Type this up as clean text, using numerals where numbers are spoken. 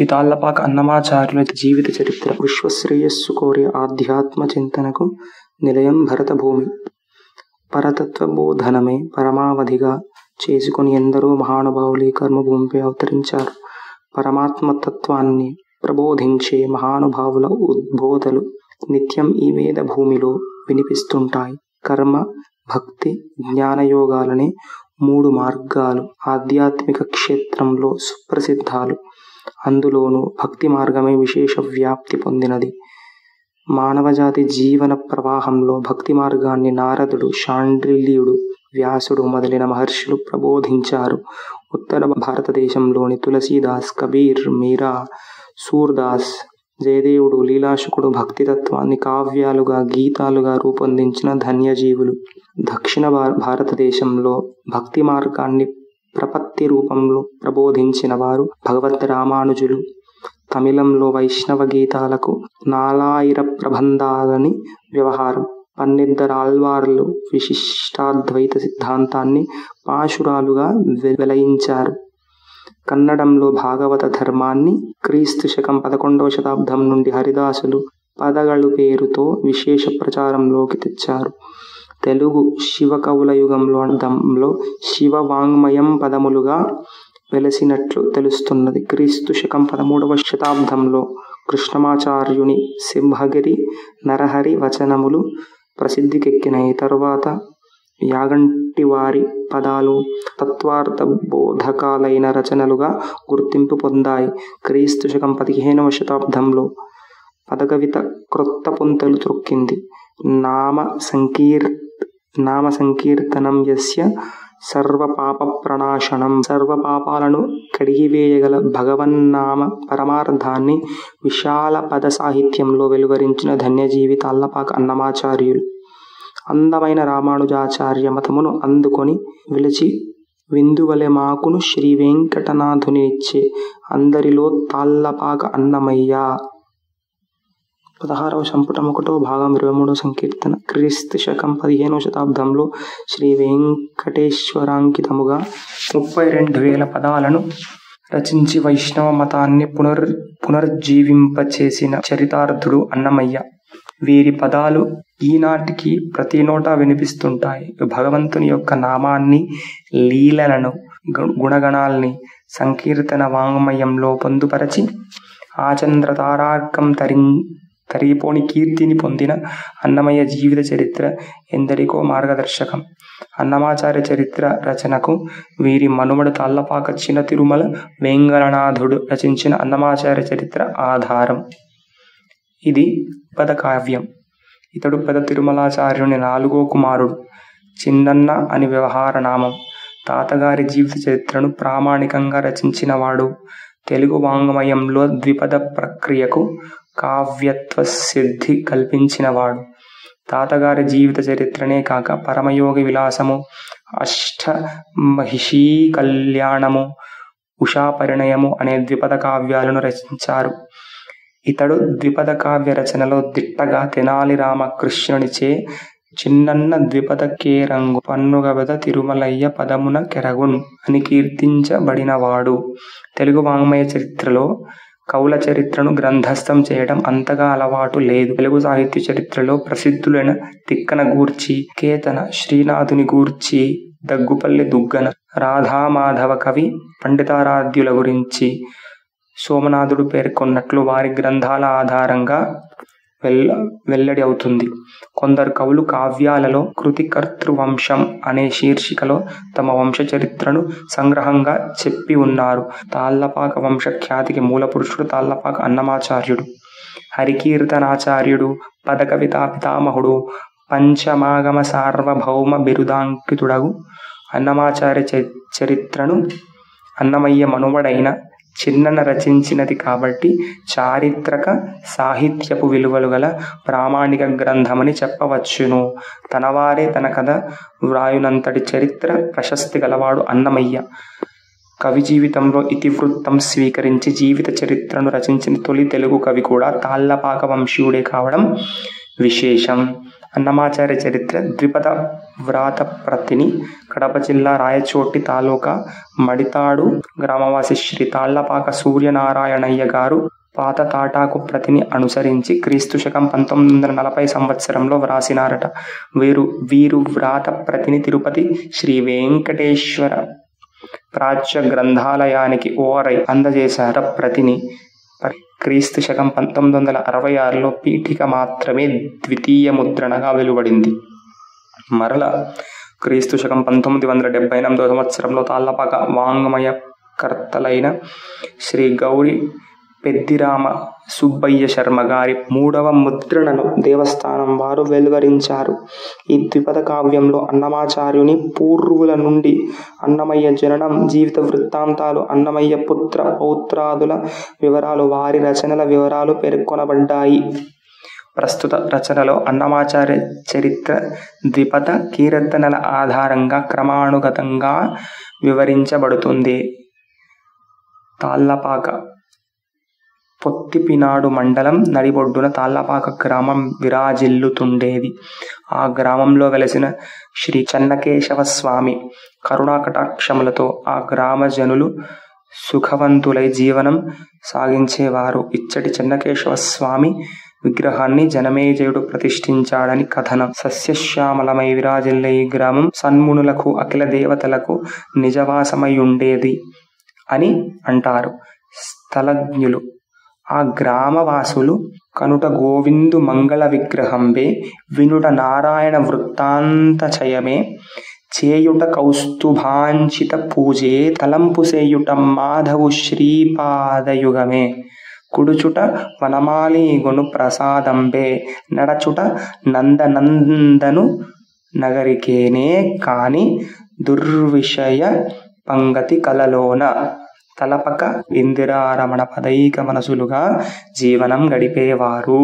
శ్రీ తాళ్లపాక అన్నమాచార్యుల జీవిత చరిత్ర. విశ్వశ్రేయస్సు కోరే ఆధ్యాత్మ చింతనకు నిలయం భరతభూమి. పరతత్వ బోధనమే పరమావధిగా చేసుకుని ఎందరో మహానుభావులు ఈ కర్మభూమిపై అవతరించారు. పరమాత్మతత్వాన్ని ప్రబోధించే మహానుభావుల ఉద్బోధలు నిత్యం ఈ వేద భూమిలో వినిపిస్తుంటాయి. కర్మ, భక్తి, జ్ఞానయోగాలనే 3 మార్గాలు ఆధ్యాత్మిక క్షేత్రంలో సుప్రసిద్ధాలు. అందులోనూ భక్తి మార్గమే విశేష వ్యాప్తి పొందినది. మానవజాతి జీవన ప్రవాహంలో భక్తి మార్గాన్ని నారదుడు, శాండిల్యుడు, వ్యాసుడు మొదలైన మహర్షులు ప్రబోధించారు. ఉత్తర భారతదేశంలోని తులసీదాస్, కబీర్, మీరా, సూర్దాస్, జయదేవుడు, లీలాశుకుడు భక్తితత్వాన్ని కావ్యాలుగా, గీతాలుగా రూపొందించిన ధన్యజీవులు. దక్షిణ భారతదేశంలో భక్తి మార్గాన్ని ప్రపత్తి రూపంలో ప్రబోధించిన వారు భగవద్ రామానుజులు. తమిళంలో వైష్ణవ గీతాలకు నాలాయిర ప్రబంధాలని వ్యవహారం. పన్నిద్దరు ఆళ్వార్లు విశిష్టాద్వైత సిద్ధాంతాన్ని పాశురాలుగా వెలయించారు. కన్నడంలో భాగవత ధర్మాన్ని క్రీస్తు శకం 11వ శతాబ్దం నుండి హరిదాసులు పదగళు పేరుతో విశేష ప్రచారంలోకి తెచ్చారు. తెలుగు శివకవుల యుగంలో శివ వాంగ్మయం పదములుగా వెలసినట్లు తెలుస్తున్నది. క్రీస్తు శకం 13వ శతాబ్దంలో కృష్ణమాచార్యుని సింహగిరి నరహరి వచనములు ప్రసిద్ధికెక్కినాయి. తరువాత యాగంటివారి పదాలు తత్వార్థ బోధకాలైన రచనలుగా గుర్తింపు పొందాయి. క్రీస్తు శకం 15వ శతాబ్దంలో పదకవిత క్రొత్త పుంతలు త్రొక్కింది. నామ సంకీర్తనం యస్య సర్వపాప ప్రణాశనం. సర్వపాపాలను కడిగివేయగల భగవన్నామ పరమార్థాన్ని విశాల పద సాహిత్యంలో వెలువరించిన ధన్యజీవి తాళ్లపాక అన్నమాచార్యులు. అందమైన రామానుజాచార్య మతమును అందుకొని విలచి విందువలె మాకును శ్రీ వెంకటనాథునిచ్చే అందరిలో తాళ్లపాక అన్నమయ్య. 16వ సంపుటం 1వ భాగం 23వ సంకీర్తన. క్రీస్తు శకం 15వ శతాబ్దంలో శ్రీ వెంకటేశ్వరాంకితముగా 32,000 పదాలను రచించి వైష్ణవ మతాన్ని పునర్జీవింపచేసిన చరితార్థుడు అన్నమయ్య. వీరి పదాలు ఈనాటికి ప్రతి నోటా వినిపిస్తుంటాయి. భగవంతుని యొక్క నామాన్ని, లీలలను, గుణగణాల్ని సంకీర్తన వాంగ్మయంలో పొందుపరచి ఆచంద్ర తారార్కం తరిగిపోని కీర్తిని పొందిన అన్నమయ్య జీవిత చరిత్ర ఎందరికో మార్గదర్శకం. అన్నమాచార్య చరిత్ర రచనకు వీరి మనుమడు తాళ్లపాక చిన తిరుమల వేంగళనాథుడు రచించిన అన్నమాచార్య చరిత్ర ఆధారం. ఇది పద కావ్యం. ఇతడు పెద తిరుమలాచార్యుని 4వ కుమారుడు. చిన్నన్న అని వ్యవహార నామం. తాతగారి జీవిత చరిత్రను ప్రామాణికంగా రచించినవాడు. తెలుగు వాంగ్మయంలో ద్విపద ప్రక్రియకు కావ్యత్వ సిద్ధి కల్పించినవాడు. తాతగారి జీవిత చరిత్రనే కాక పరమయోగి విలాసము, అష్టమహిషీ కళ్యాణము, ఉషా పరిణయము అనే ద్విపద కావ్యాలను రచించారు. ఇతడు ద్విపద కావ్య రచనలో దిట్టగా తెనాలి రామకృష్ణునిచే చిన్నన్న ద్విపద కేరంగు పన్నుగవెద తిరుమలయ్య పదమున కెరగున్ అని కీర్తించబడినవాడు. తెలుగు వాంగ్మయ చరిత్రలో కవుల చరిత్రను గ్రంథస్థం చేయడం అంతగా అలవాటు లేదు. తెలుగు సాహిత్య చరిత్రలో ప్రసిద్ధులైన తిక్కన గూర్చి, కేతన శ్రీనాథుని గూర్చి, దగ్గుపల్లి దుగ్గన, రాధామాధవ కవి పండితారాధ్యుల గురించి సోమనాథుడు పేర్కొన్నట్లు వారి గ్రంథాల ఆధారంగా వెల్లడి అవుతుంది. కొందరు కవులు కావ్యాలలో కృతికర్తృవంశం అనే శీర్షికలో తమ వంశ చరిత్రను సంగ్రహంగా చెప్పి ఉన్నారు. తాళ్లపాక వంశ ఖ్యాతికి మూల పురుషుడు తాళ్లపాక అన్నమాచార్యుడు. హరికీర్తనాచార్యుడు, పదకవితా పితామహుడు, పంచమాగమ సార్వభౌమ బిరుదాంకితుడగు అన్నమాచార్య చరిత్రను అన్నమయ్య మనుమడైన చిన్నన్న రచించినది కాబట్టి చారిత్రక సాహిత్యపు విలువలు గల ప్రామాణిక గ్రంథమని చెప్పవచ్చును. తనవారే తన కథ వ్రాయునంతటి చరిత్ర ప్రశస్తి గలవాడు అన్నమయ్య. కవి జీవితంలో ఇతివృత్తం స్వీకరించి జీవిత చరిత్రను రచించిన తొలి తెలుగు కవి కూడా తాళ్లపాక వంశీయుడే కావడం విశేషం. అన్నమాచార్య చరిత్ర ద్విపద వ్రాతప్రతిని కడప జిల్లా రాయచోటి తాలూకా మడితాడు గ్రామవాసి శ్రీ తాళ్లపాక సూర్యనారాయణయ్య గారు పాత తాటాకు ప్రతిని అనుసరించి క్రీస్తుశకం 1940 సంవత్సరంలో వ్రాసినారట. వీరు వ్రాత ప్రతిని తిరుపతి శ్రీ వెంకటేశ్వర ప్రాచ్య గ్రంథాలయానికి ఓరై అందజేశార. ప్రతిని క్రీస్తుశకం 1966లో పీఠిక మాత్రమే ద్వితీయ ముద్రణగా వెలువడింది. మరల క్రీస్తుశకం 1978 సంవత్సరంలో తాళ్లపాక వాంగ్మయకర్తలైన శ్రీ గౌరి పెద్దిరామ సుబ్బయ్య శర్మ గారి 3వ ముద్రణను దేవస్థానం వారు వెలువరించారు. ఈ ద్విపద కావ్యంలో అన్నమాచార్యుని పూర్వుల నుండి అన్నమయ్య జననం, జీవిత వృత్తాంతాలు, అన్నమయ్య పుత్ర పౌత్రాదుల వివరాలు, వారి రచనల వివరాలు పేర్కొనబడ్డాయి. ప్రస్తుత రచనలో అన్నమాచార్య చరిత్ర ద్విపద కీర్తనల ఆధారంగా క్రమానుగతంగా వివరించబడుతుంది. తాళ్లపాక పొత్తిపినాడు మండలం నడిబొడ్డున తాళ్లపాక గ్రామం విరాజిల్లుతుండేది. ఆ గ్రామంలో వెలసిన శ్రీ చెన్నకేశవ స్వామి కరుణాకటాక్షములతో ఆ గ్రామ జనులు సుఖవంతులై జీవనం సాగించేవారు. ఇచ్చటి చెన్నకేశవ స్వామి విగ్రహాన్ని జనమేజయుడు ప్రతిష్ఠించాడని కథనం. సస్యశ్యామలమై విరాజిల్లే ఈ గ్రామం సన్మునులకు అఖిల దేవతలకు నిజవాసమయుండేది అని అంటారు స్థలజ్ఞులు. ఆ గ్రామవాసులు కనుట గోవిందు మంగళ విగ్రహంబే, వినుట నారాయణ వృత్తాంతచయమే, చేయుట కౌస్తుభాంచిత పూజే, తలంపు సేయుట మాధవు శ్రీపాదయుగమే, కుడుచుట వనమాలి గొను ప్రసాదంబే, నడచుట నందనందను నగరికేనే కాని దుర్విషయ పంగతి కలలోన. తలపక ఇందిరారమణ పదైక మనసులుగా జీవనం గడిపేవారు.